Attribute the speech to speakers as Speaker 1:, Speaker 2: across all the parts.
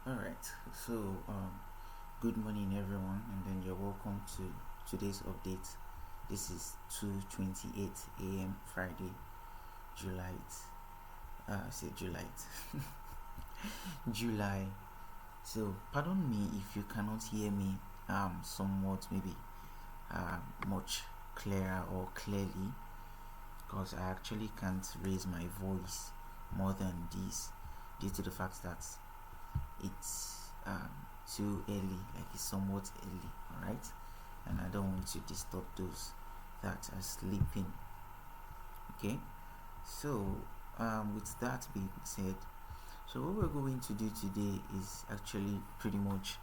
Speaker 1: Alright, so good morning everyone, and then you're welcome to today's update. This is 2:28 a.m. Friday, July. I said July. July. So pardon me if you cannot hear me somewhat maybe much clearer or clearly, because I actually can't raise my voice more than this due to the fact that it's too early, like it's somewhat early, all right, and I don't want to disturb those that are sleeping. Okay, so with that being said, so what we're going to do today is actually pretty much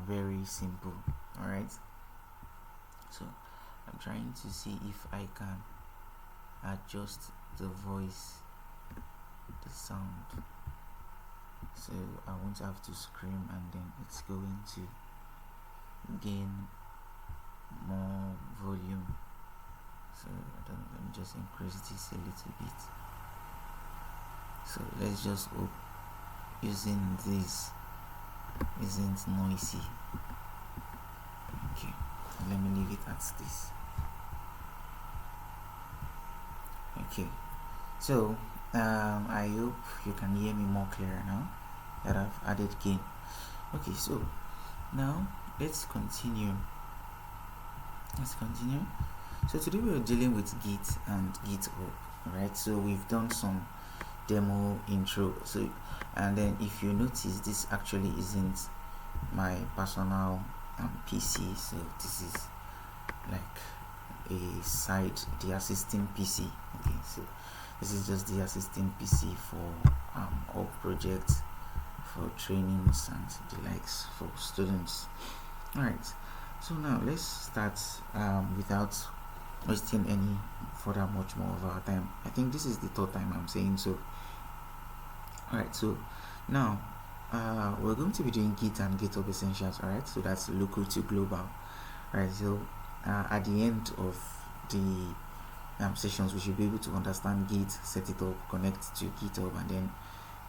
Speaker 1: very simple. All right, so I'm trying to see if I can adjust the voice, the sound, so I won't have to scream and then it's going to gain more volume. So let me just increase this a little bit. So let's just hope using this isn't noisy. Okay, let me leave it at this. Okay, so I hope you can hear me more clearer now that I've added gain. Okay, so now let's continue. So today we're dealing with Git and GitHub, right? So we've done some demo intro. So, and then if you notice, this actually isn't my personal PC. So this is like a side, the assisting PC. Okay, so this is just the assisting PC for all projects, for trainings and the likes for students. All right, so now let's start without wasting any further much more of our time. I think this is the third time I'm saying so. All right, so now we're going to be doing Git and GitHub essentials. All right, so that's local to global. All right, so at the end of the sessions, we should be able to understand Git, set it up, connect to GitHub, and then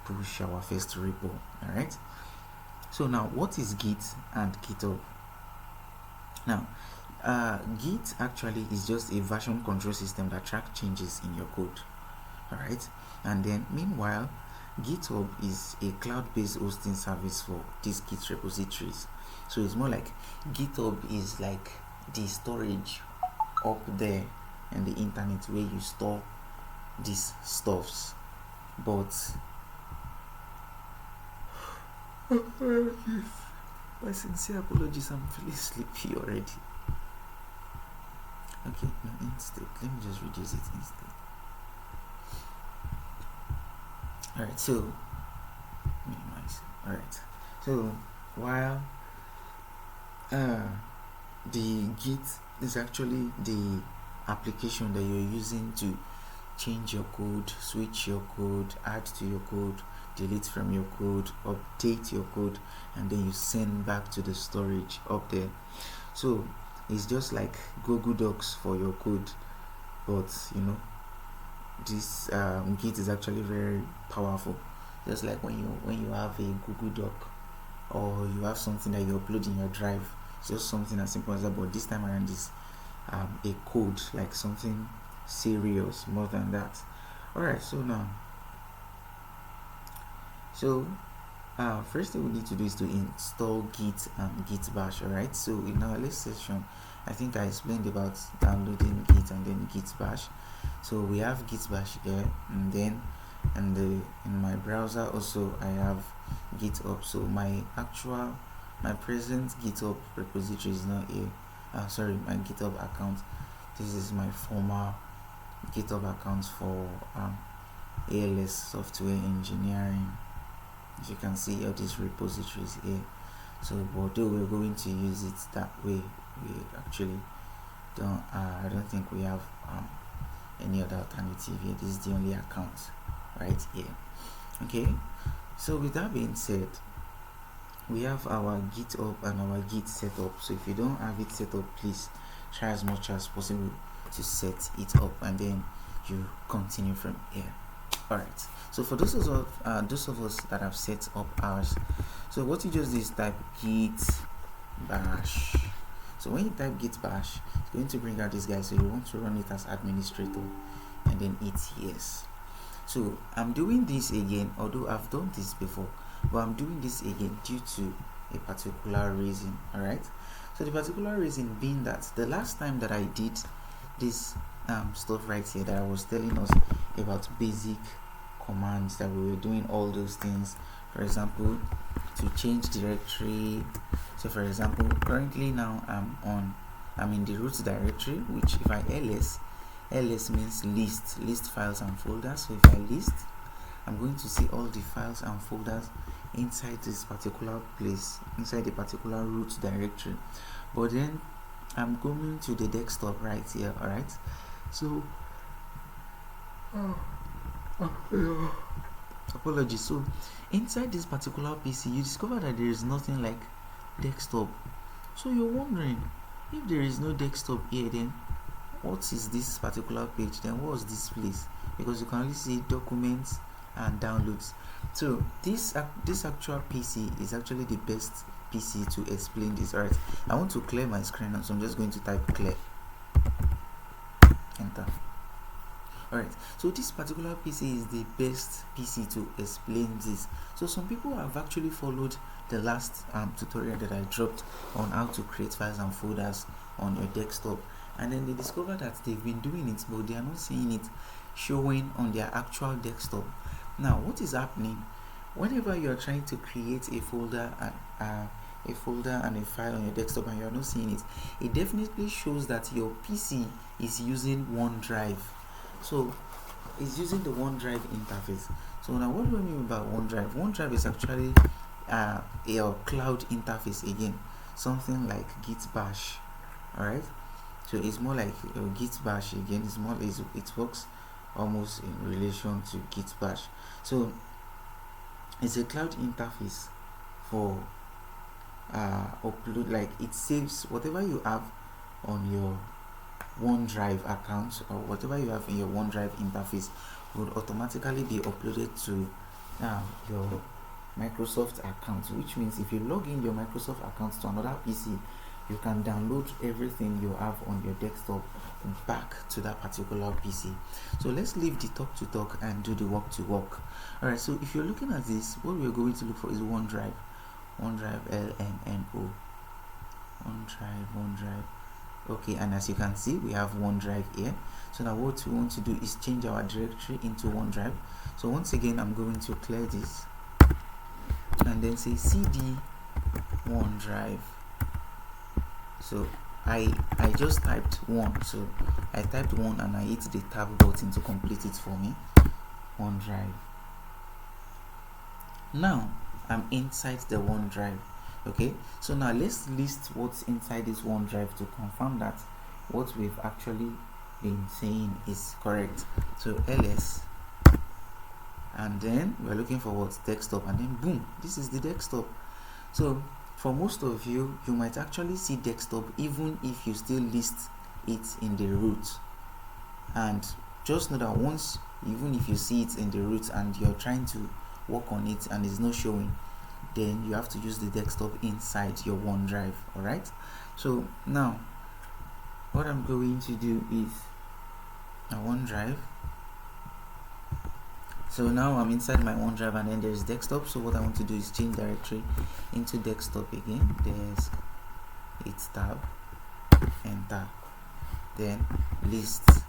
Speaker 1: push our first repo. All right, so now what is Git and GitHub? Now Git actually is just a version control system that tracks changes in your code. All right, and then meanwhile GitHub is a cloud-based hosting service for these Git repositories. So it's more like GitHub is like the storage up there in the internet where you store these stuffs. But my sincere apologies, I'm feeling sleepy already. Okay, no, instead let me just reduce it instead. Alright, so minimize. Alright, so while the Git is actually the application that you're using to change your code, switch your code, add to your code, delete from your code, update your code, and then you send back to the storage up there. So it's just like Google Docs for your code, but you know, this Git is actually very powerful. Just like when you have a Google Doc or you have something that you upload in your drive, it's just something as simple as that. But this time around is a code, like something serious more than that. All right, so now, so first thing we need to do is to install Git and Git Bash. All right, so in our last session I think I explained about downloading Git and then Git Bash. So we have Git Bash here, and then in my browser also I have GitHub. So my present GitHub repository is not here. Sorry, my GitHub account. This is my former GitHub account for ALS software engineering. As you can see, all these repositories here. So although we're going to use it that way, we actually don't I don't think we have any other alternative here. This is the only account right here. Okay, so with that being said, we have our GitHub and our Git setup. So if you don't have it set up, please try as much as possible to set it up, and then you continue from here. Alright, so for those of us that have set up ours, so what you just do is type git bash. So when you type git bash, it's going to bring out this guy. So you want to run it as administrator and then hit yes. So I'm doing this again, although I've done this before, but I'm doing this again due to a particular reason. Alright, so the particular reason being that the last time that I did this stuff right here, that I was telling us about basic commands, that we were doing all those things, for example, to change directory. So for example, currently now I'm in the root directory, which if I ls means list files and folders. So if I list, I'm going to see all the files and folders inside this particular place, inside the particular root directory. But then I'm going to the desktop right here. Alright, so apologies. So inside this particular PC, you discover that there is nothing like desktop. So you're wondering, if there is no desktop here, then what is this particular page? Then what's this place? Because you can only see documents and downloads. So this actual PC is actually the best PC to explain this. Alright, I want to clear my screen now, so I'm just going to type clear, enter. Alright, so this particular PC is the best PC to explain this. So some people have actually followed the last tutorial that I dropped on how to create files and folders on your desktop, and then they discover that they've been doing it, but they are not seeing it showing on their actual desktop. Now what is happening whenever you are trying to create a folder and a file on your desktop and you are not seeing it? It definitely shows that your PC is using OneDrive. So it's using the OneDrive interface. So now what do I mean by OneDrive? OneDrive is actually a cloud interface again, something like git bash. Alright, so it's more like git bash again. It works almost in relation to git bash. So it's a cloud interface for upload, like it saves whatever you have on your OneDrive account, or whatever you have in your OneDrive interface would automatically be uploaded to your Microsoft account, which means if you log in your Microsoft account to another PC, you can download everything you have on your desktop back to that particular PC. So let's leave the talk to talk and do the work to work. Alright, so if you're looking at this, what we're going to look for is OneDrive. OneDrive, LMNO. OneDrive. Okay, and as you can see, we have OneDrive here. So now what we want to do is change our directory into OneDrive. So once again, I'm going to clear this and then say cd OneDrive. So I just typed 1, so I typed 1 and I hit the tab button to complete it for me. OneDrive. Now I'm inside the OneDrive. Okay, so now let's list what's inside this OneDrive to confirm that what we've actually been saying is correct. So ls, and then we're looking for what's desktop, and then boom, this is the desktop. So for most of you, you might actually see desktop even if you still list it in the root. And just know that once, even if you see it in the root and you're trying to work on it and it's not showing, then you have to use the desktop inside your OneDrive. Alright, so now what I'm going to do is a OneDrive. So now I'm inside my OneDrive and then there's desktop. So what I want to do is change directory into desktop again. Desk, it's tab, enter, then lists,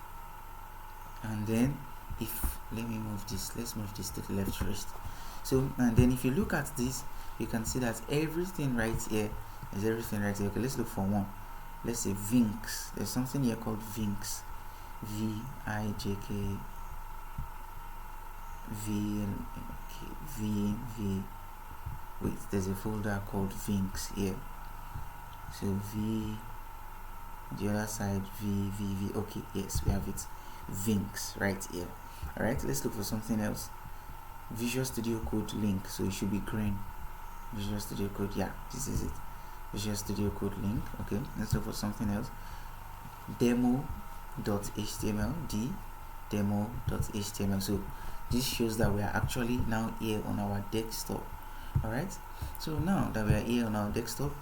Speaker 1: and then let's move this to the left first. So and then if you look at this, you can see that everything right here is everything right here. Okay, let's look for one. Let's say Vinx. There's something here called Vinx. VIJK V. Wait, there's a folder called Vinx here. So V, the other side V. Okay, yes, we have it. Vinx right here. Alright, let's look for something else. Visual Studio Code link, so it should be green. Visual Studio Code, yeah, this is it. Visual Studio Code link. Okay, let's look for something else. Demo.html, demo.html. So this shows that we are actually now here on our desktop. All right, so now that we are here on our desktop,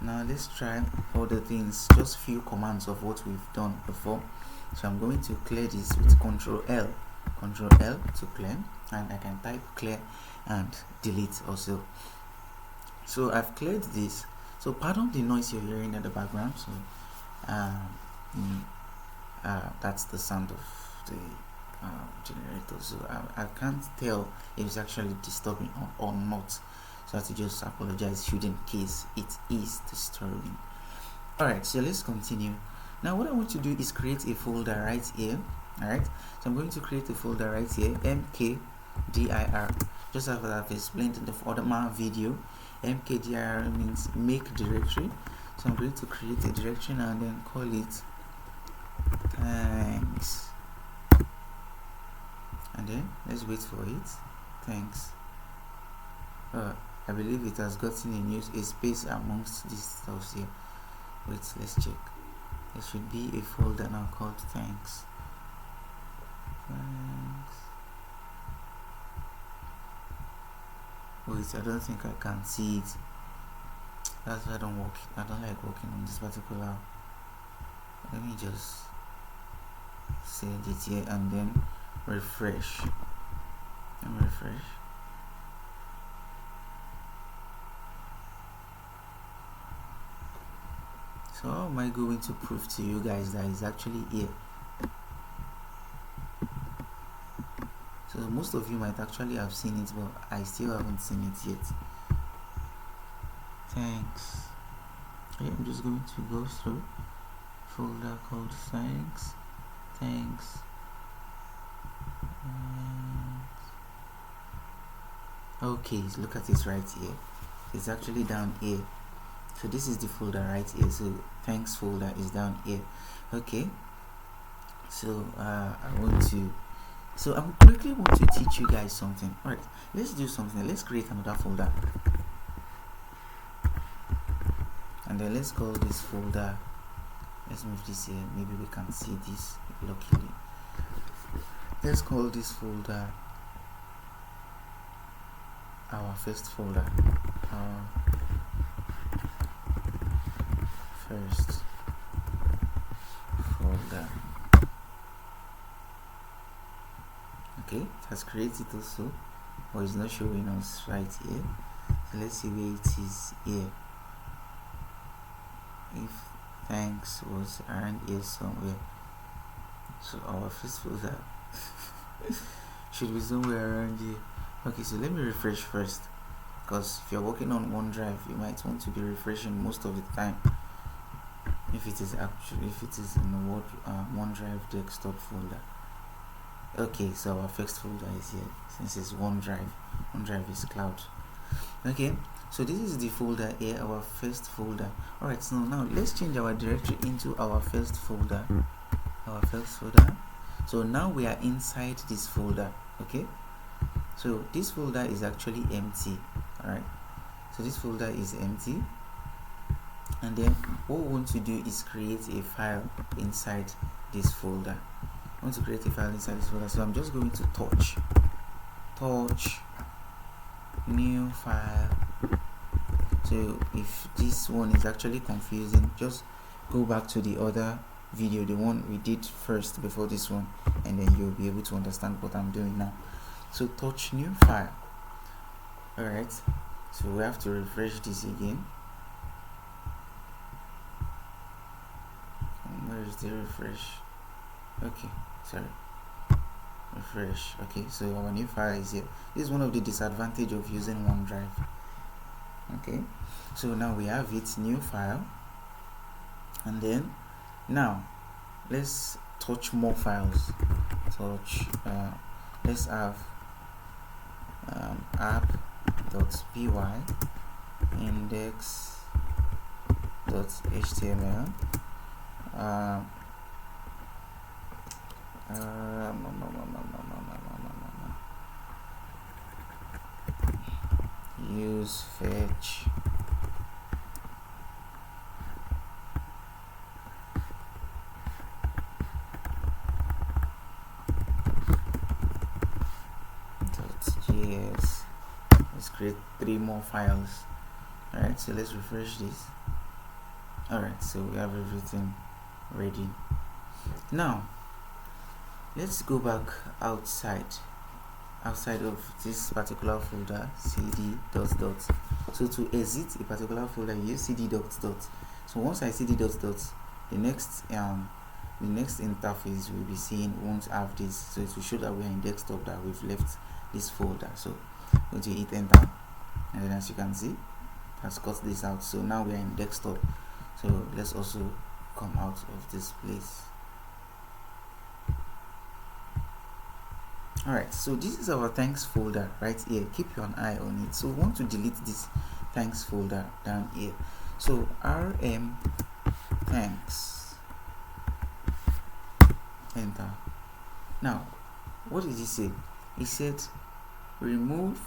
Speaker 1: now let's try other things, just few commands of what we've done before. So I'm going to clear this with Control L to clear, and I can type clear and delete also. So I've cleared this. So pardon the noise you're hearing in the background. So that's the sound of the generator. So I can't tell if it's actually disturbing or not. So I have to just apologize should in case it is disturbing. Alright, so let's continue. Now what I want to do is create a folder right here. Alright, so I'm going to create a folder right here, mkdir. Just as I've explained in the other video, mkdir means make directory. So I'm going to create a directory and then call it thanks, and then let's wait for it. Thanks. I believe it has gotten a space amongst these stuff here. Wait, let's check. There should be a folder now called thanks. Wait, I don't think I can see it. That's why I don't like working on this particular. Let me just send it here and then refresh. So how am I going to prove to you guys that it's actually here? So most of you might actually have seen it, but I still haven't seen it yet. Thanks. Okay, I'm just going to go through folder called thanks. Okay, look at this right here. It's actually down here. So this is the folder right here. So thanks folder is down here. Okay, so I quickly want to teach you guys something. All right, let's do something. Let's create another folder, and then let's call this folder, let's move this here, maybe we can see this luckily. Let's call this folder our first folder, our first folder. Okay, it has created also, but it's not showing us right here. So let's see where it is here. If thanks was around here somewhere, so our first folder should be somewhere around here. Okay, so let me refresh first, because if you're working on OneDrive, you might want to be refreshing most of the time. If it is in the OneDrive desktop folder. Okay, so our first folder is here, since it's OneDrive is cloud. Okay, so this is the folder here, our first folder. Alright, so now let's change our directory into our first folder. So now we are inside this folder. Okay, so this folder is actually empty. Alright, so this folder is empty, and then what we want to do is create a file inside this folder. I want to create a file inside this folder, so I'm just going to touch new file. So if this one is actually confusing, just go back to the other video, the one we did first before this one, and then you'll be able to understand what I'm doing now. So touch new file. Alright, so we have to refresh this again. Where is the refresh? Okay, sorry, refresh. Okay, so our new file is here. This is one of the disadvantages of using OneDrive. Okay, so now we have it, new file, and then now let's touch more files. Let's have app.py, index.html, use fetch, copy more files. Alright, so let's refresh this. Alright, so we have everything ready. Now let's go back outside of this particular folder, cd dot dot. So to exit a particular folder, you use cd dot dot. So once I cd dot dot, the next interface we'll be seeing won't have this, so it will show that we are in desktop, that we've left this folder. So I'm going to hit enter, and then as you can see, it has cut this out. So now we are in desktop. So let's also come out of this place. Alright, so this is our thanks folder right here. Keep your eye on it. So we want to delete this thanks folder down here. So rm thanks, enter. Now what did he say? He said remove,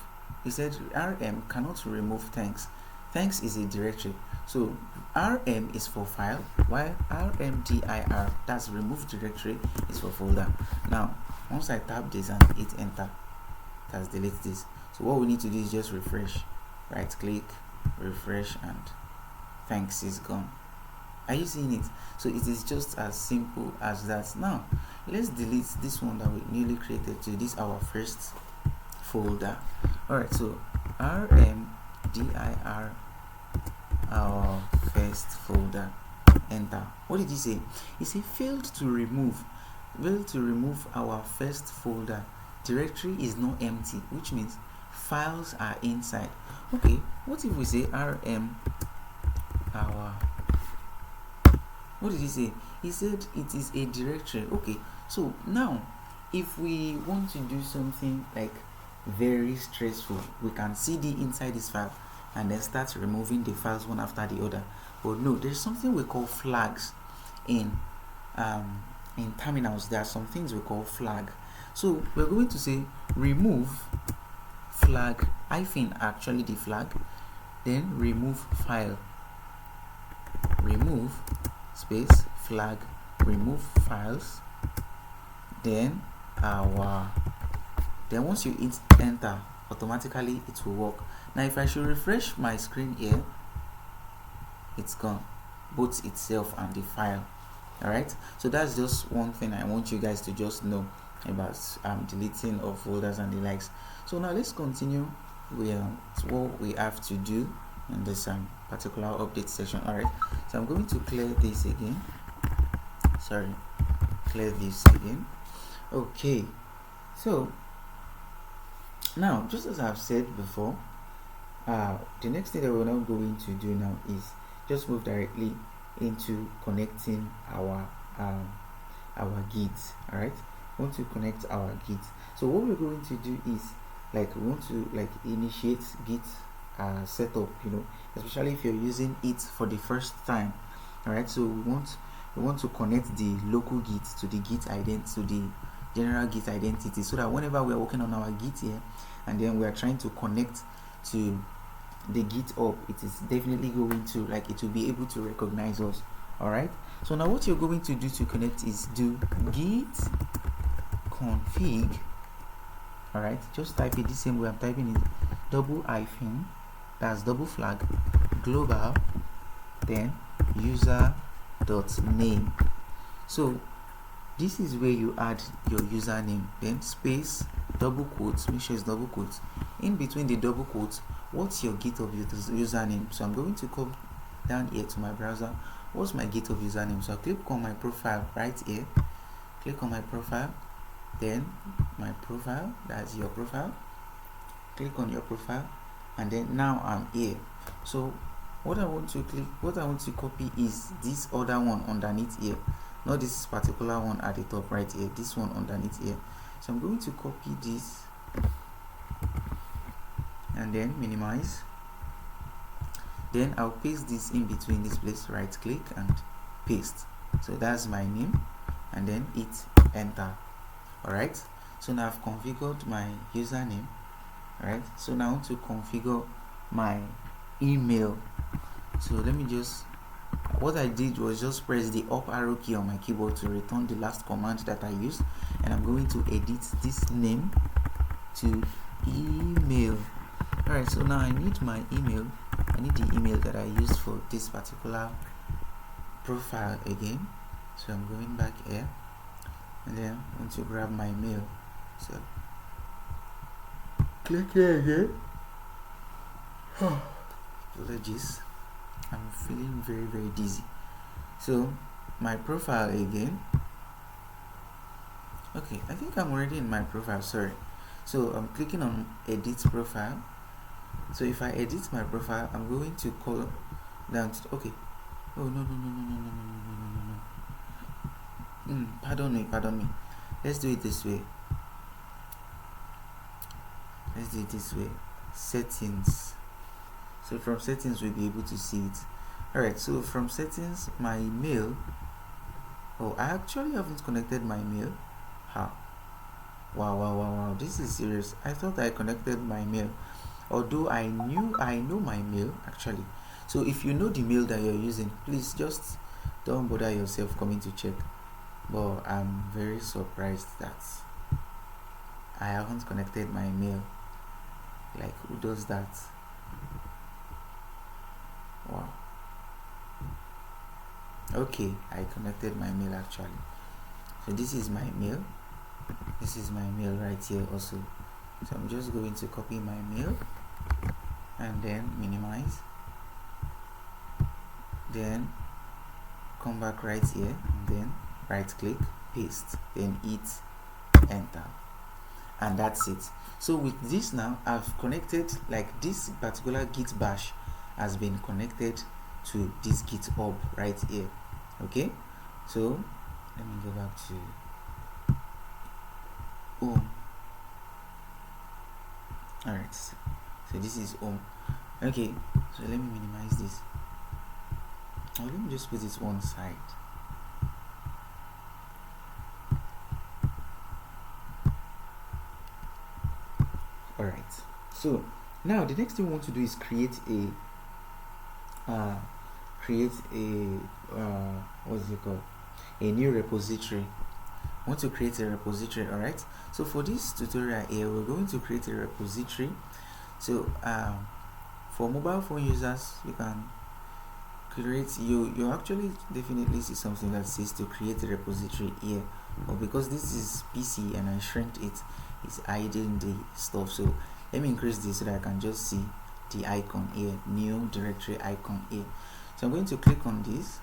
Speaker 1: he said rm cannot remove thanks. Thanks is a directory, so rm is for file, while rmdir, that's remove directory, is for folder. Now once I tap this and hit enter, it has deleted this. So what we need to do is just refresh, right click, refresh, and thanks is gone. Are you seeing it? So it is just as simple as that. Now let's delete this one that we newly created. So this is our first folder. Alright, so rmdir, our first folder, enter. What did he say? He said failed to remove our first folder. Directory is not empty, which means files are inside. Okay, what if we say rm our, what did he say? He said it is a directory. Okay, so now if we want to do something like very stressful, we can cd inside this file and then start removing the files one after the other. But no, there's something we call flags in terminals. There are some things we call flag. So we're going to say remove flag hyphen, actually the flag, then remove file, remove space flag, remove files, then once you hit enter, automatically it will work. Now if I should refresh my screen here, it's gone, both itself and the file. Alright, so that's just one thing I want you guys to just know about deleting of folders and the likes. So now let's continue with what we have to do in this particular update session. Alright, so I'm going to clear this again. Okay, so now just as I've said before, the next thing that we're now going to do now is just move directly into connecting our Git. All right, we want to connect our Git. So what we're going to do is we want to initiate Git setup, especially if you're using it for the first time. All right, so we want to connect the local Git to the Git identity, to the general Git identity, so that whenever we're working on our Git here and then we are trying to connect to the GitHub, it is definitely going to it will be able to recognize us. All right, so now what you're going to do to connect is do git config. All right, just type it the same way I'm typing it, double hyphen, that's double flag, global, then user dot name. So this is where you add your username, then space, double quotes, make sure it's double quotes. In between the double quotes, what's your GitHub username? So I'm going to come down here to my browser. What's my GitHub username? So I click on my profile right here, click on my profile, then my profile, that's your profile, click on your profile, and then now I'm here. So what I want to copy is this other one underneath here, not this particular one at the top right here, this one underneath here. So I'm going to copy this and then minimize, then I'll paste this in between this place, right click and paste. So that's my name, and then hit enter. Alright, so now I've configured my username. Alright, so now I want to configure my email. So let me just, what I did was just press the up arrow key on my keyboard to return the last command that I used, and I'm going to edit this name to email. Alright, so now I need my email. I need the email that I used for this particular profile again. So I'm going back here, and then I want to grab my mail. So click here again. Apologies, I'm feeling very dizzy. So my profile again. Okay, I think I'm already in my profile, sorry. So I'm clicking on edit profile. So if I edit my profile, I'm going to call down to, okay. Oh no. Pardon me. Let's do it this way. Settings. So from settings we'll be able to see it. Alright, so from settings, my mail. Oh, I actually haven't connected my mail. How? Wow, this is serious. I thought I connected my mail, although I know my mail actually. So if you know the mail that you're using, please just don't bother yourself coming to check. But I'm very surprised that I haven't connected my mail. Like, who does that? Wow. Okay, I connected my mail actually. So this is my mail. This is my mail right here also. So I'm just going to copy my mail and then minimize. Then come back right here and then right click, paste, then hit enter, and that's it. So with this now, I've connected, like this particular git bash has been connected to this GitHub right here. Okay, so let me go back to home. Alright, so this is home. Okay, so let me minimize this. Now let me just put it one side. Alright, so now the next thing we want to do is create a what's it called, a new repository. I want to create a repository. Alright, so for this tutorial here, we're going to create a repository. So for mobile phone users, you can create, you actually definitely see something that says to create a repository here, but because this is PC and I shrinked it, it's hiding the stuff. So let me increase this so that I can just see the icon here, new directory icon here. So I'm going to click on this.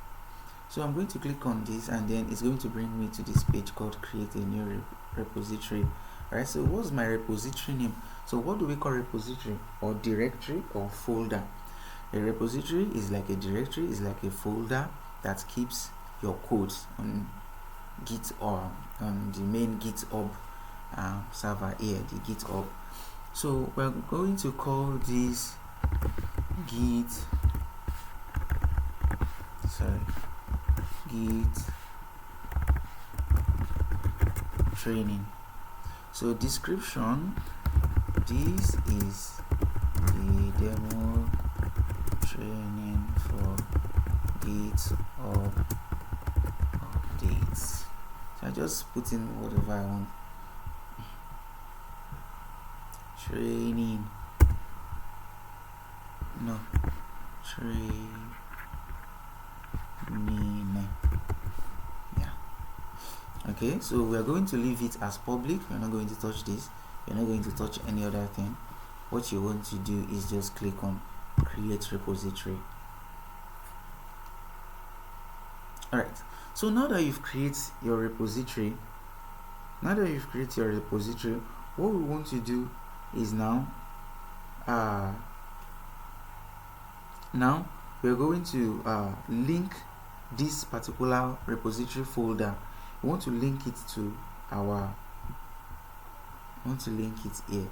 Speaker 1: So I'm going to click on this, and then it's going to bring me to this page called create a new repository. Alright, so what's my repository name? So what do we call repository, or directory, or folder? A repository is like a directory, is like a folder that keeps your codes on Git, or on the main GitHub server here, the GitHub. So we're going to call this Git training. So description, this is the demo training for GitHub updates. So I just put in whatever I want. Training. No. Training. Yeah. Okay, so we are going to leave it as public. We're not going to touch this. We're not going to touch any other thing. What you want to do is just click on create repository. Alright, so now that you've created your repository, what we want to do is now we're going to link this particular repository folder. We want to link it to our here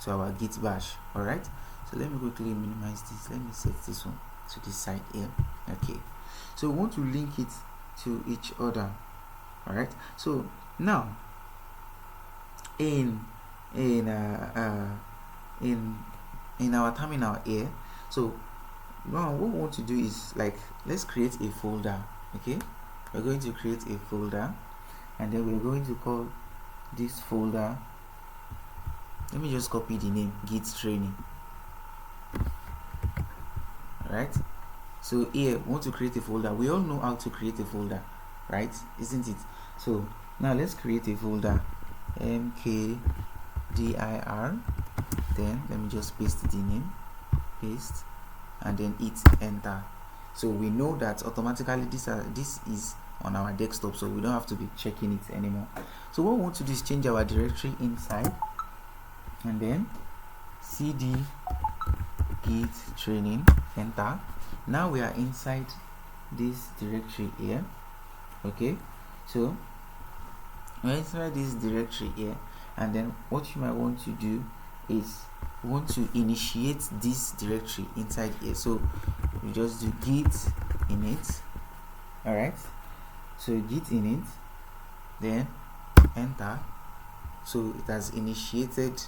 Speaker 1: to our git bash. Alright, so let me quickly minimize this. Let me set this one to this side here. Okay, so we want to link it to each other. Alright, so now in our terminal here, so now what we want to do is, like, let's create a folder. Okay, we're going to create a folder, and then we're going to call this folder let me just copy the name, Git training. Alright, so here we want to create a folder. We all know how to create a folder, right? Isn't it? So now let's create a folder, mkdir. Then let me just paste the name, paste, and then hit enter. So we know that automatically this is on our desktop, so we don't have to be checking it anymore. So what we want to do is change our directory inside, and then cd git training, enter. Now we are inside this directory here. Okay, so we're inside this directory here, and then what you might want to do is we want to initiate this directory inside here. So we just do git init. All right, so git init, then enter. So it has initiated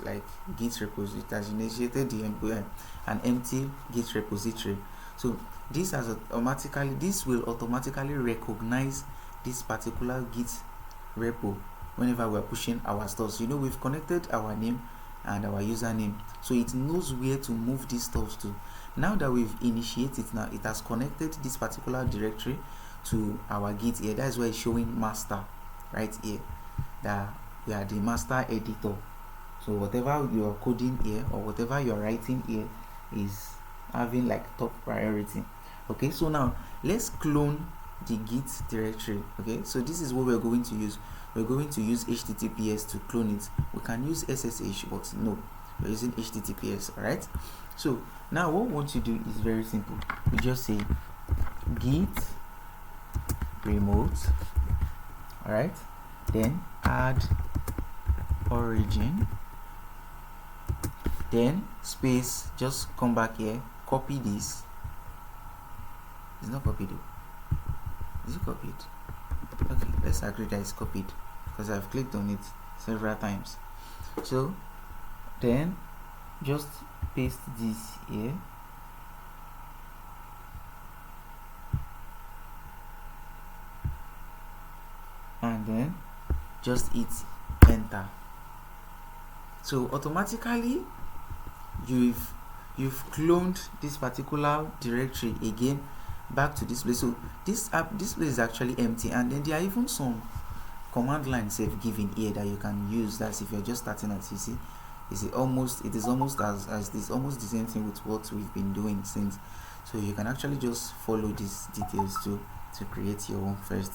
Speaker 1: like git repository. It has initiated an empty git repository. So this will automatically recognize this particular git repo whenever we're pushing our stuff. So, we've connected our name and our username, so it knows where to move these stuff to. Now that we've initiated, now it has connected this particular directory to our git here. That's why it's showing master right here, that we are the master editor. So whatever you are coding here or whatever you are writing here is having like top priority. Okay, so now let's clone the git directory. Okay, so this is what we're going to use. We're going to use HTTPS to clone it. We can use SSH, but no, we're using HTTPS. All right, so now what we want to do is very simple. We just say git remote, all right, then add origin, then space, just come back here, copy this. It's not copied though. Is it copied? Okay, let's agree that it's copied because I've clicked on it several times. So then just paste this here, and then just hit enter. So automatically you've cloned this particular directory again back to this place. So this place is actually empty, and then there are even some command lines they've given here that you can use. That's if you're just starting at CC. It is almost the same thing with what we've been doing since. So you can actually just follow these details to create your own first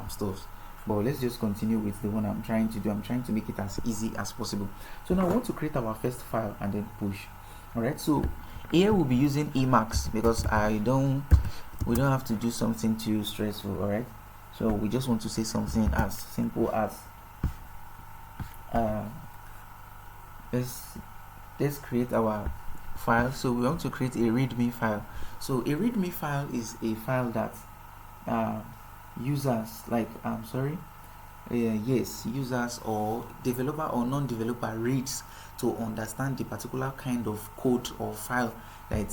Speaker 1: stuff. But let's just continue with the one I'm trying to do. I'm trying to make it as easy as possible. So now I want to create our first file and then push. All right, so here we'll be using Emacs because we don't have to do something too stressful. All right, so we just want to say something as simple as let's create our file. So we want to create a readme file. So a readme file is a file that users users or developer or non-developer reads to understand the particular kind of code or file that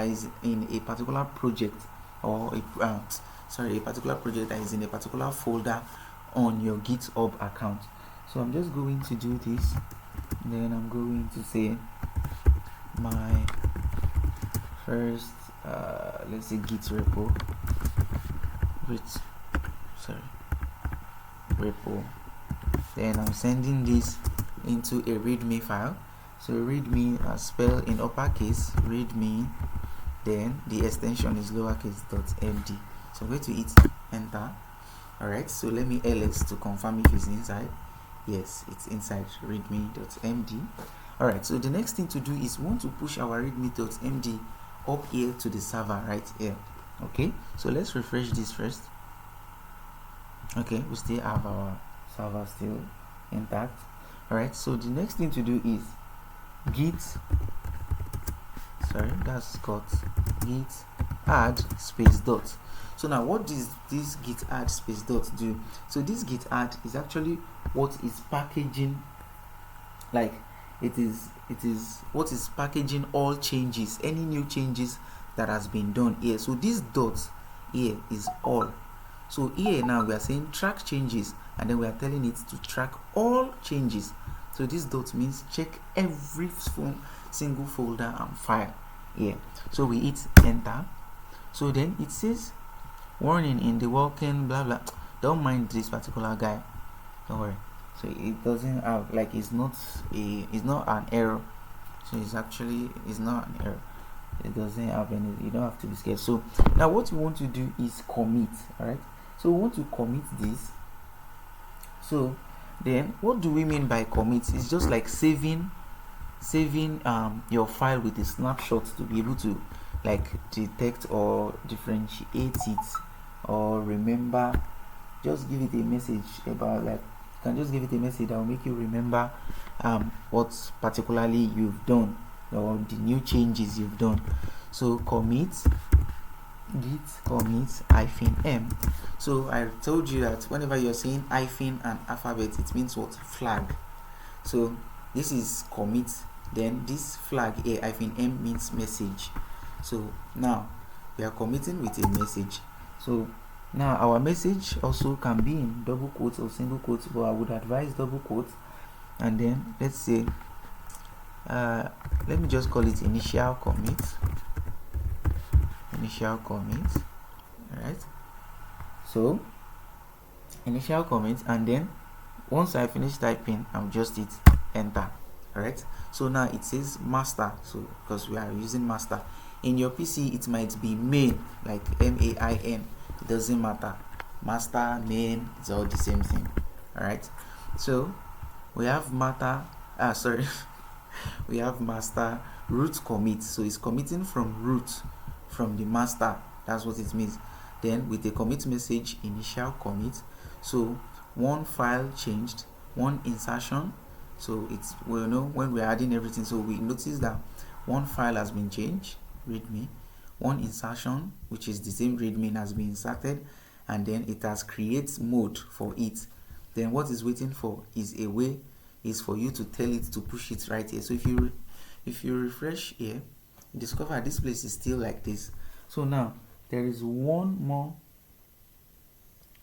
Speaker 1: is in a particular project, or a particular project that is in a particular folder on your GitHub account. So I'm just going to do this, then I'm going to say my first let's say git repo repo. Then I'm sending this into a readme file. So readme spelled in uppercase, readme, then the extension is lowercase .md. So I'm going to hit enter. Alright, so let me ls to confirm if it's inside. Yes, it's inside readme.md. Alright, so the next thing to do is we want to push our readme.md up here to the server right here. Okay, so let's refresh this first. Okay, we still have our server still intact. Alright, so the next thing to do is git add space dot. So now what does this git add space dot do? So this git add is actually what is packaging, like it is what is packaging all changes, any new changes that has been done here. So this dot here is all. So here now we are saying track changes and then we are telling it to track all changes. So this dot means check every single folder and file here. So we hit enter. So then it says warning in the working blah blah. Don't mind this particular guy, don't worry. So it doesn't have, like, it's not an error. So it's not an error. It doesn't have any, you don't have to be scared. So now what you want to do is commit. All right, so we want to commit this. So then what do we mean by commit? It's just like saving your file with a snapshot to be able to like detect or differentiate it, or remember. Just give it a message about, like, you can just give it a message that will make you remember what particularly you've done, or the new changes you've done. So commit, git commit -m. So I told you that whenever you're saying hyphen and alphabet, it means what? Flag. So this is commit, then this flag a -m means message. So now we are committing with a message. So now our message also can be in double quotes or single quotes, but I would advise double quotes. And then let's say let me just call it initial commit. All right, so initial commit, and then once I finish typing, I'll just hit enter. All right, so now it says master, so because we are using master. In your PC it might be main, like main, it doesn't matter. Master, main, it's all the same thing. All right, so we have we have master root commit. So it's committing from root, from the master. That's what it means. Then with the commit message, initial commit. So one file changed, one insertion. So it's, well, know when we're adding everything, so we notice that one file has been changed, readme. One insertion, which is the same readme, has been inserted, and then it has create mode for it. Then what is waiting for is for you to tell it to push it right here. So if you refresh here, you discover this place is still like this. So now there is one more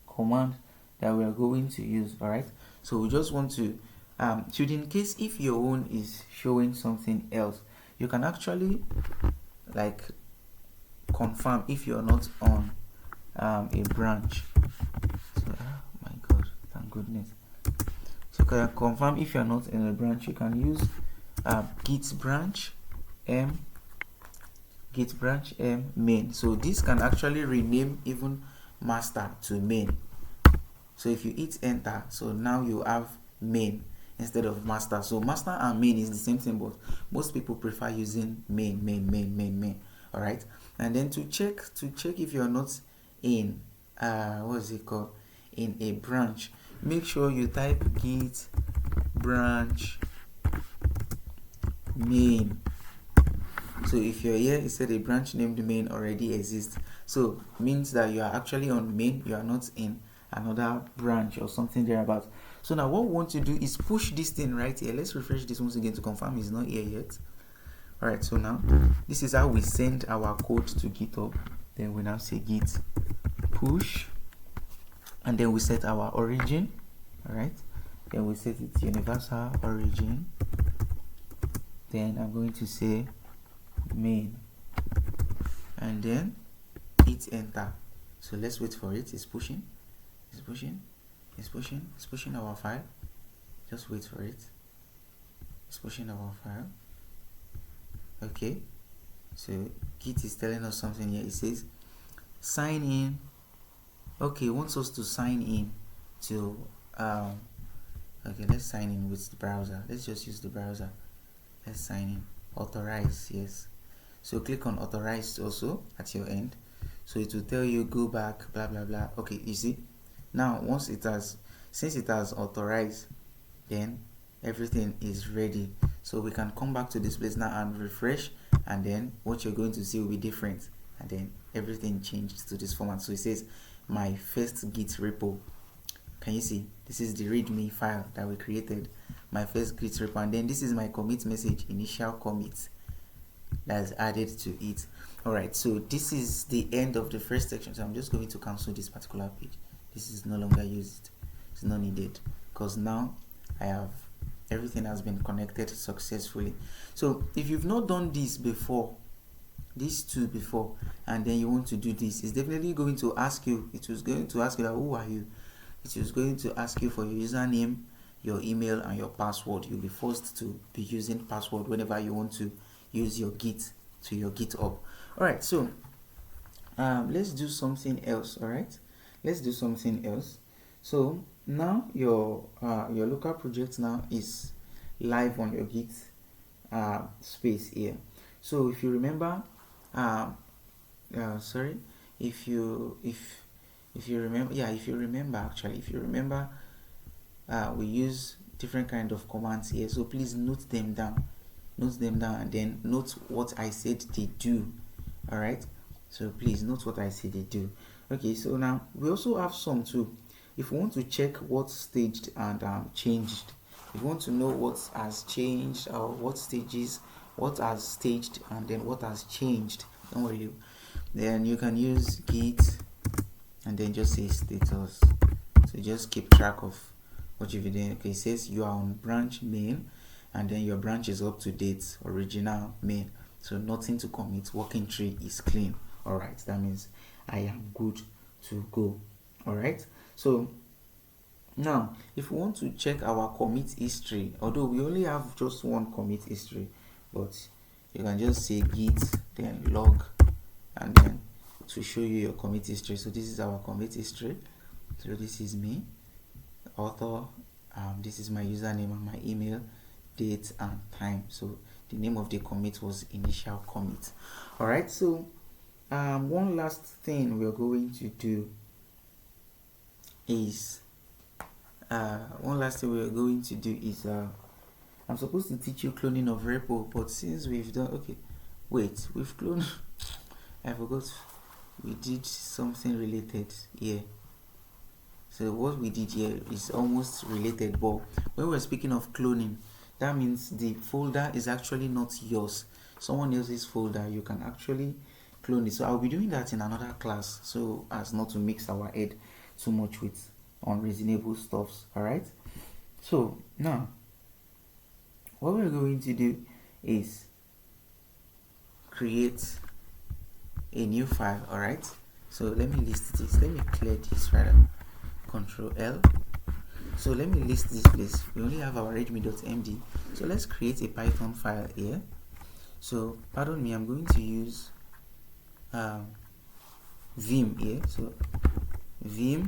Speaker 1: command that we are going to use. All right, so we just want to should, in case if your own is showing something else, you can actually like confirm if you're not on a branch. So, oh my god, thank goodness. So you can confirm if you're not in a branch, you can use git branch m main. So this can actually rename even master to main. So if you hit enter, so now you have main instead of master. So master and main is the same thing, but most people prefer using main. All right, and then to check if you're not in what is it called, in a branch, make sure you type git branch main. So if you're here, it said a branch named main already exists, so it means that you are actually on main, you are not in another branch or something thereabout. So now what we want to do is push this thing right here. Let's refresh this once again to confirm it's not here yet. All right, so now this is how we send our code to GitHub. Then we now say git push, and then we set our origin. All right, then we set it universal origin. Then I'm going to say main, and then hit enter. So let's wait for it. It's pushing our file. Just wait for it. It's pushing our file. Okay, so Git is telling us something here. It says sign in. Okay, it wants us to sign in to okay, let's sign in with the browser. Let's just use the browser. Let's sign in. Authorize, yes. So click on authorize also at your end. So it will tell you go back, blah blah blah. Okay, you see now, since it has authorized, then everything is ready. So we can come back to this place now and refresh, and then what you're going to see will be different, and then everything changed to this format. So it says my first git repo. Can you see? This is the readme file that we created, my first git repo, and then this is my commit message, initial commit, that's added to it. All right, so this is the end of the first section. So I'm just going to cancel this particular page. This is no longer used. it's not needed, because now I have everything has been connected successfully. So if you've not done this before, these two before, and then you want to do this, it's definitely going to ask you, it was going to ask you that, who are you? It is going to ask you for your username, your email, and your password. You'll be forced to be using password whenever you want to use your Git to your GitHub. Alright, so let's do something else. Alright, let's do something else. So now your local project now is live on your Git space here. So if you remember, if you remember, we use different kind of commands here, so please note them down, and then note what I said they do. All right, so please note what I said they do. Okay, so now we also have some too. If we want to check what staged and changed, if you want to know what has changed or what stages, what has staged and then what has changed, don't worry, then you can use git and then just say status. So just keep track of what you've been doing. Okay, it says you are on branch main, and then your branch is up to date, original main, so nothing to commit, working tree is clean. All right, that means I am good to go. All right, so now if we want to check our commit history, although we only have just one commit history, but you can just say git then log and then to show you your commit history. So this is our commit history. So this is me, author, this is my username and my email, date and time. So the name of the commit was initial commit. All right, so one last thing we're going to do is I'm supposed to teach you cloning of repo, but since we've done, okay, wait, we've cloned I forgot we did something related here. So what we did here is almost related, but when we're speaking of cloning, that means the folder is actually not yours, someone else's folder. You can actually clone it. So I'll be doing that in another class, so as not to mix our head too much with unreasonable stuffs. All right, so now what we're going to do is create a new file. All right, so let me list this, let me clear this rather, Control L. So let me list this place. We only have our readme.md, so let's create a Python file here. So pardon me, I'm going to use vim here. So vi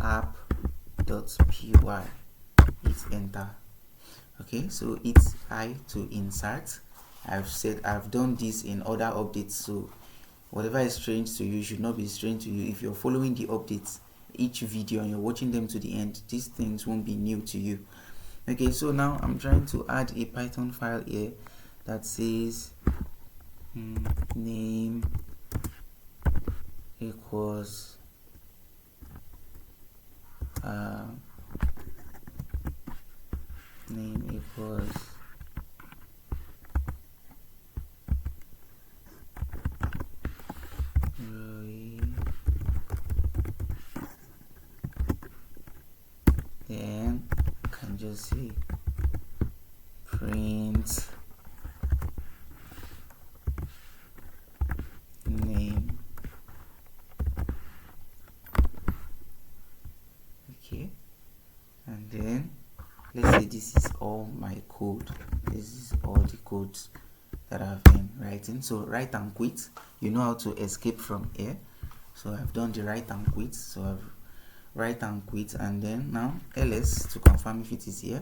Speaker 1: app.py, hit enter. Okay, so it's I to insert. I've done this in other updates, so whatever is strange to you should not be strange to you. If you're following the updates each video and you're watching them to the end, these things won't be new to you. Okay, so now I'm trying to add a Python file here that says name equals Roy, then I can just say print name. Okay, and then let's say this is all my code, this is all the codes that I've been writing. So write and quit, you know how to escape from here. So I've done the write and quit, so I've write and quit, and then now ls to confirm if it is here.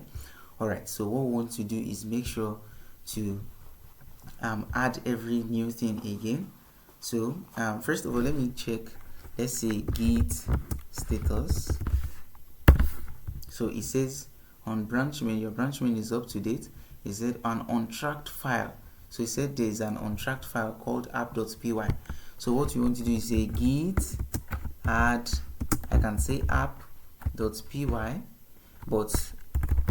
Speaker 1: All right, so what we want to do is make sure to add every new thing again. So first of all, let me check, let's say git status. So it says on branch main, your branch main is up to date. It said an untracked file, so it said there's an untracked file called app.py. So what you want to do is say git add, I can say app.py, but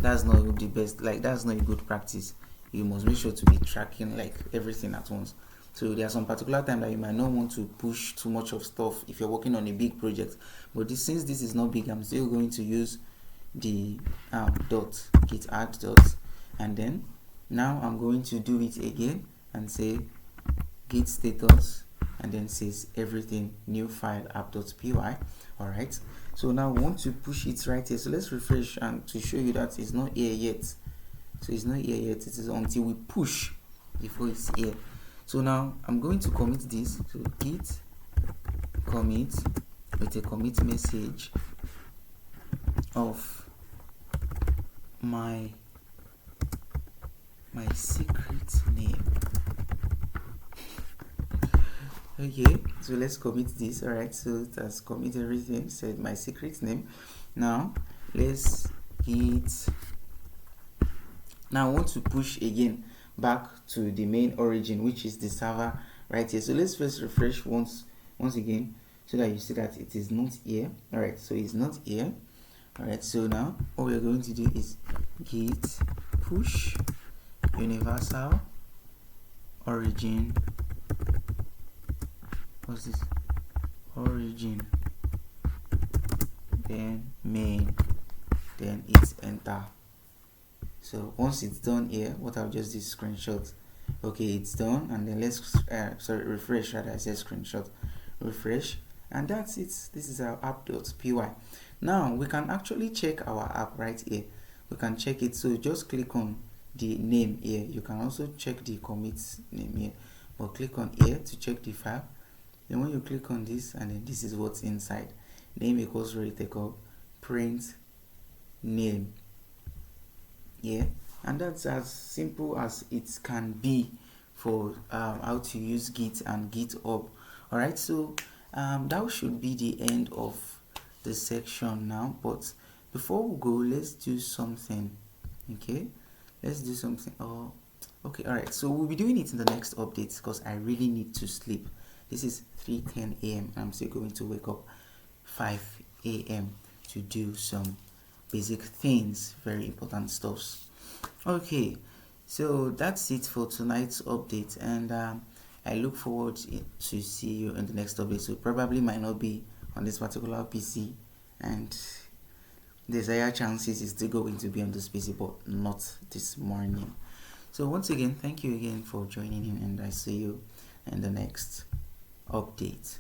Speaker 1: that's not the best, like that's not a good practice. You must make sure to be tracking like everything at once. So there are some particular time that you might not want to push too much of stuff if you're working on a big project. But since this is not big, I'm still going to use the dot git add dot, and then now I'm going to do it again and say git status, and then says everything new file app.py. All right, so now we want to push it right here. So let's refresh and to show you that it's not here yet. So it's not here yet. It is until we push before it's here. So now I'm going to commit this. So git commit with a commit message of my secret name. Okay, so let's commit this. All right, so it has commit everything, said my secret name. Now let's git. Now I want to push again back to the main origin, which is the server right here. So let's first refresh once again, so that you see that it is not here. All right, so it's not here. All right, so now what we're going to do is git push universal origin. What's this? Origin, then main, then it's enter. So once it's done here, what I'll just do is screenshot. Okay, it's done, and then let's refresh. Rather, I said screenshot, refresh, and that's it. This is our app.py. Now we can actually check our app right here. We can check it. So just click on the name here. You can also check the commit name here, but click on here to check the file. Then when you click on this, and then this is what's inside. Name equals take-up, print name. Yeah, and that's as simple as it can be for how to use Git and GitHub. All right, so that should be the end of the section now. But before we go, let's do something. Okay, let's do something. Oh, okay, all right. So we'll be doing it in the next update because I really need to sleep. This is 3:10 a.m. I'm still going to wake up 5 a.m. to do some basic things, very important stuffs. Okay, so that's it for tonight's update, and I look forward to see you in the next update. So probably might not be on this particular PC, and there's higher chances it's still going to be on this PC, but not this morning. So once again, thank you again for joining in, and I see you in the next update.